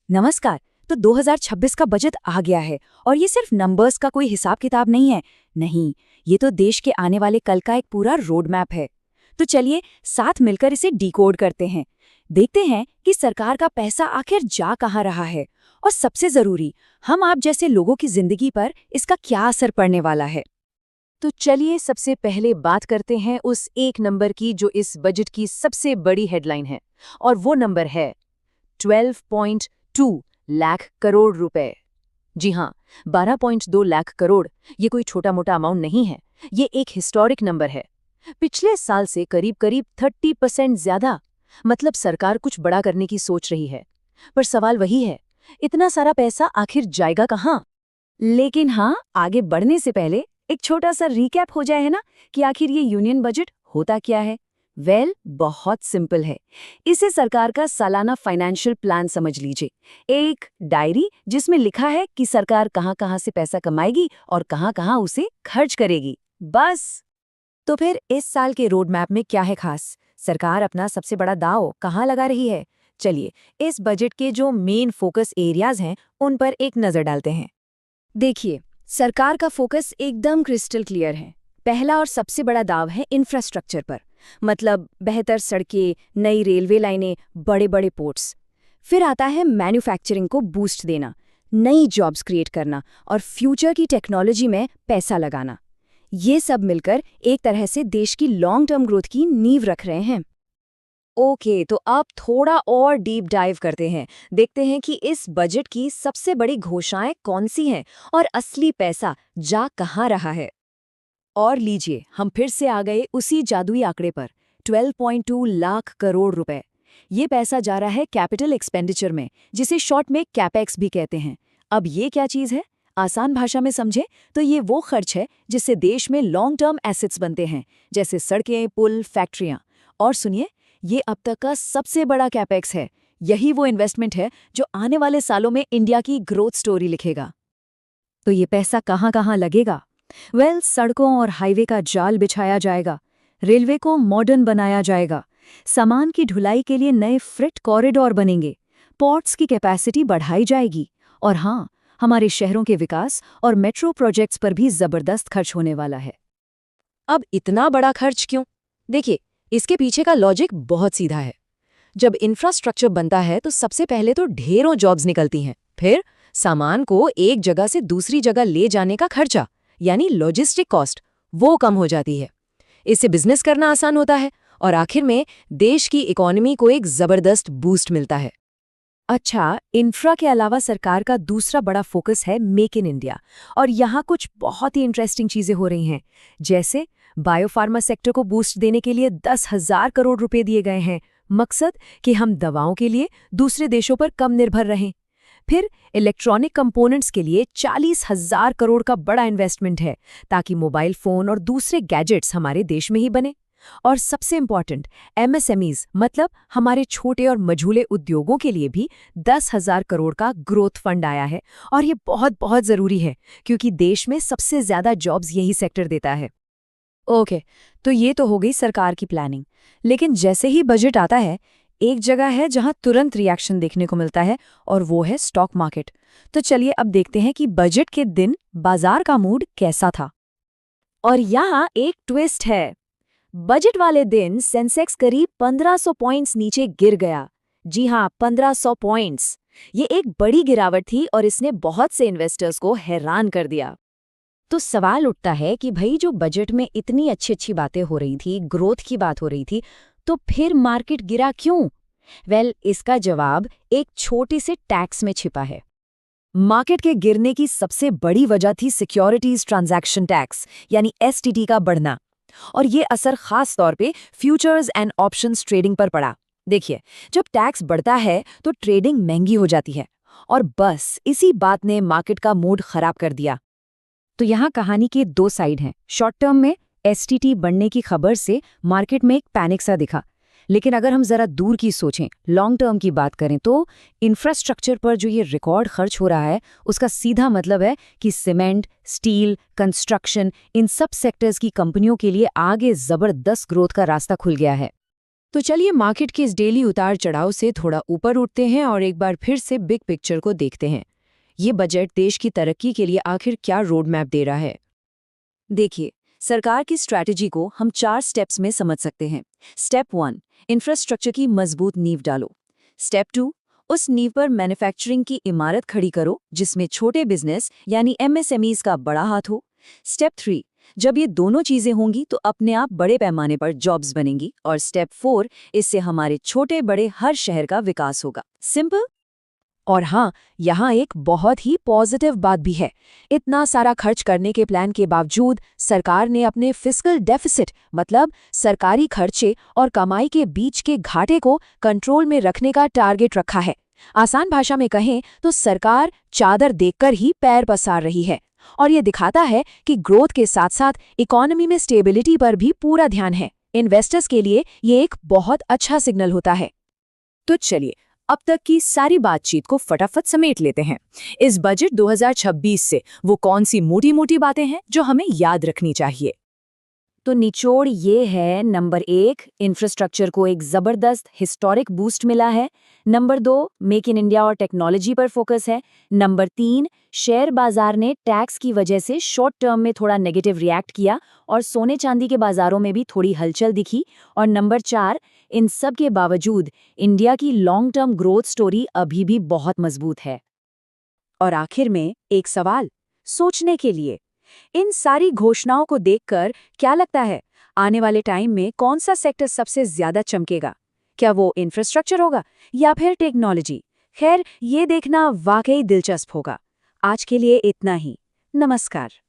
नमस्कार। तो 2026 का बजट आ गया है और ये सिर्फ नंबर्स का कोई हिसाब किताब नहीं है। नहीं, ये तो देश के आने वाले कल का एक पूरा रोड मैप है। तो चलिए साथ मिलकर इसे डिकोड करते हैं। देखते हैं कि सरकार का पैसा आखिर जा कहाँ रहा है और सबसे जरूरी, हम आप जैसे लोगों की जिंदगी पर इसका क्या असर पड़ने वाला है। तो चलिए सबसे पहले बात करते हैं उस एक नंबर की जो इस बजट की सबसे बड़ी हेडलाइन है। और वो नंबर है 12.2 लाख करोड़ रुपए। जी हाँ, 12.2 लाख करोड़। ये कोई छोटा मोटा अमाउंट नहीं है, ये एक हिस्टोरिक नंबर है। पिछले साल से करीब करीब 30% ज्यादा। मतलब सरकार कुछ बड़ा करने की सोच रही है। पर सवाल वही है, इतना सारा पैसा आखिर जाएगा कहाँ? लेकिन हाँ, आगे बढ़ने से पहले एक छोटा सा रिकैप हो जाए है ना, कि आखिर ये यूनियन बजट होता क्या है। बहुत सिंपल है। इसे सरकार का सालाना फाइनेंशियल प्लान समझ लीजिए। एक डायरी जिसमें लिखा है कि सरकार कहाँ कहाँ से पैसा कमाएगी और कहाँ कहाँ उसे खर्च करेगी, बस। तो फिर इस साल के रोड मैप में क्या है खास? सरकार अपना सबसे बड़ा दांव कहाँ लगा रही है? चलिए इस बजट के जो मेन फोकस एरियाज हैं उन पर एक नजर डालते हैं। देखिए, सरकार का फोकस एकदम क्रिस्टल क्लियर है। पहला और सबसे बड़ा दाव है इंफ्रास्ट्रक्चर पर, मतलब बेहतर सड़कें, नई रेलवे लाइनें, बड़े बड़े पोर्ट्स। फिर आता है मैन्युफैक्चरिंग को बूस्ट देना, नई जॉब्स क्रिएट करना और फ्यूचर की टेक्नोलॉजी में पैसा लगाना। ये सब मिलकर एक तरह से देश की लॉन्ग टर्म ग्रोथ की नींव रख रहे हैं। ओके, तो अब थोड़ा और डीप डाइव करते हैं। देखते हैं कि इस बजट की सबसे बड़ी घोषणाएं कौन सी हैं और असली पैसा जा कहाँ रहा है। और लीजिए, हम फिर से आ गए उसी जादुई आंकड़े पर, 12.2 लाख करोड़ रुपए। ये पैसा जा रहा है कैपिटल एक्सपेंडिचर में, जिसे शॉर्ट में कैपेक्स भी कहते हैं। अब ये क्या चीज़ है? आसान भाषा में समझे तो ये वो खर्च है जिससे देश में लॉन्ग टर्म एसेट्स बनते हैं, जैसे सड़कें, पुल, फैक्ट्रियां। और सुनिए, ये अब तक का सबसे बड़ा कैपेक्स है। यही वो इन्वेस्टमेंट है जो आने वाले सालों में इंडिया की ग्रोथ स्टोरी लिखेगा। तो ये पैसा कहाँ कहाँ लगेगा? सड़कों और हाईवे का जाल बिछाया जाएगा, रेलवे को मॉडर्न बनाया जाएगा, सामान की ढुलाई के लिए नए फ्रेट कॉरिडोर बनेंगे, पोर्ट्स की कैपेसिटी बढ़ाई जाएगी और हाँ, हमारे शहरों के विकास और मेट्रो प्रोजेक्ट्स पर भी जबरदस्त खर्च होने वाला है। अब इतना बड़ा खर्च क्यों? देखिए, इसके पीछे का लॉजिक बहुत सीधा है। जब इंफ्रास्ट्रक्चर बनता है तो सबसे पहले तो ढेरों जॉब्स निकलती हैं। फिर सामान को एक जगह से दूसरी जगह ले जाने का खर्चा, यानी लॉजिस्टिक कॉस्ट, वो कम हो जाती है। इससे बिजनेस करना आसान होता है और आखिर में देश की इकोनॉमी को एक जबरदस्त बूस्ट मिलता है। अच्छा, इंफ्रा के अलावा सरकार का दूसरा बड़ा फोकस है मेक इन इंडिया, और यहाँ कुछ बहुत ही इंटरेस्टिंग चीजें हो रही हैं। जैसे बायोफार्मा सेक्टर को बूस्ट देने के लिए 10,000 करोड़ रुपए दिए गए हैं। मकसद कि हम दवाओं के लिए दूसरे देशों पर कम निर्भर रहें। फिर इलेक्ट्रॉनिक कंपोनेंट्स के लिए 40,000 करोड़ का बड़ा इन्वेस्टमेंट है, ताकि मोबाइल फोन और दूसरे गैजेट्स हमारे देश में ही बने। और सबसे इम्पॉर्टेंट, एमएसएमईज मतलब हमारे छोटे और मझोले उद्योगों के लिए भी 10,000 करोड़ का ग्रोथ फंड आया है। और ये बहुत बहुत ज़रूरी है, क्योंकि देश में सबसे ज़्यादा जॉब्स यही सेक्टर देता है। ओके, तो ये तो हो गई सरकार की प्लानिंग। लेकिन जैसे ही बजट आता है, एक जगह है जहां तुरंत रिएक्शन देखने को मिलता है, और वो है स्टॉक मार्केट। तो चलिए अब देखते हैं कि बजट के दिन बाजार का मूड कैसा था। और यहाँ एक ट्विस्ट है। बजट वाले दिन सेंसेक्स करीब 1500 पॉइंट्स नीचे गिर गया। जी हाँ, 1500 पॉइंट्स। ये एक बड़ी गिरावट थी और इसने बहुत से इन्वेस्टर्स को हैरान कर दिया। तो सवाल उठता है कि भाई, जो बजट में इतनी अच्छी अच्छी बातें हो रही थी, ग्रोथ की बात हो रही थी, तो फिर मार्केट गिरा क्यों? इसका जवाब एक छोटे से टैक्स में छिपा है। मार्केट के गिरने की सबसे बड़ी वजह थी सिक्योरिटीज ट्रांजैक्शन टैक्स, यानी एसटीटी का बढ़ना। और ये असर खास तौर पे फ्यूचर्स एंड ऑप्शंस ट्रेडिंग पर पड़ा। देखिए, जब टैक्स बढ़ता है तो ट्रेडिंग महंगी हो जाती है, और बस इसी बात ने मार्केट का मूड खराब कर दिया। तो यहाँ कहानी के दो साइड हैं। शॉर्ट टर्म में एसटीटी बढ़ने की खबर से मार्केट में एक पैनिक सा दिखा। लेकिन अगर हम जरा दूर की सोचें, लॉन्ग टर्म की बात करें, तो इंफ्रास्ट्रक्चर पर जो ये रिकॉर्ड खर्च हो रहा है, उसका सीधा मतलब है कि सीमेंट, स्टील, कंस्ट्रक्शन, इन सब सेक्टर्स की कंपनियों के लिए आगे जबरदस्त ग्रोथ का रास्ता खुल गया है। तो चलिए मार्केट के इस डेली उतार चढ़ाव से थोड़ा ऊपर उठते हैं और एक बार फिर से बिग पिक्चर को देखते हैं। ये बजट देश की तरक्की के लिए आखिर क्या रोड मैप दे रहा है? देखिए, सरकार की स्ट्रैटेजी को हम 4 स्टेप्स में समझ सकते हैं। स्टेप 1, इंफ्रास्ट्रक्चर की मजबूत नींव डालो। स्टेप 2, उस नींव पर मैन्युफैक्चरिंग की इमारत खड़ी करो जिसमें छोटे बिजनेस यानी एमएसएमईज का बड़ा हाथ हो। स्टेप 3, जब ये दोनों चीजें होंगी तो अपने आप बड़े पैमाने पर जॉब्स बनेंगी। और स्टेप 4, इससे हमारे छोटे बड़े हर शहर का विकास होगा। सिंपल। और हाँ, यहाँ एक बहुत ही पॉजिटिव बात भी है। इतना सारा खर्च करने के प्लान के बावजूद सरकार ने अपने फिस्कल डेफिसिट मतलब सरकारी खर्चे और कमाई के बीच के घाटे को कंट्रोल में रखने का टारगेट रखा है। आसान भाषा में कहें तो सरकार चादर देखकर ही पैर पसार रही है और ये दिखाता है कि ग्रोथ के साथ साथ इकोनॉमी में स्टेबिलिटी पर भी पूरा ध्यान है। इन्वेस्टर्स के लिए ये एक बहुत अच्छा सिग्नल होता है। तो चलिए अब तक की सारी बातचीत को फटाफट समेट लेते हैं। इस बजट 2026 से वो कौन सी मोटी मोटी बातें हैं जो हमें याद रखनी चाहिए? तो निचोड़ ये है, नंबर 1, इंफ्रास्ट्रक्चर को एक जबरदस्त हिस्टोरिक बूस्ट मिला है। नंबर 2, मेक इन इंडिया और टेक्नोलॉजी पर फोकस है। नंबर 3, शेयर बाजार ने टैक्स की वजह से शॉर्ट टर्म में थोड़ा नेगेटिव रिएक्ट किया और सोने चांदी के बाजारों में भी थोड़ी हलचल दिखी। और नंबर 4, इन सब के बावजूद इंडिया की लॉन्ग टर्म ग्रोथ स्टोरी अभी भी बहुत मजबूत है। और आखिर में एक सवाल सोचने के लिए, इन सारी घोषणाओं को देखकर क्या लगता है आने वाले टाइम में कौन सा सेक्टर सबसे ज्यादा चमकेगा? क्या वो इंफ्रास्ट्रक्चर होगा या फिर टेक्नोलॉजी? खैर, ये देखना वाकई दिलचस्प होगा। आज के लिए इतना ही। नमस्कार।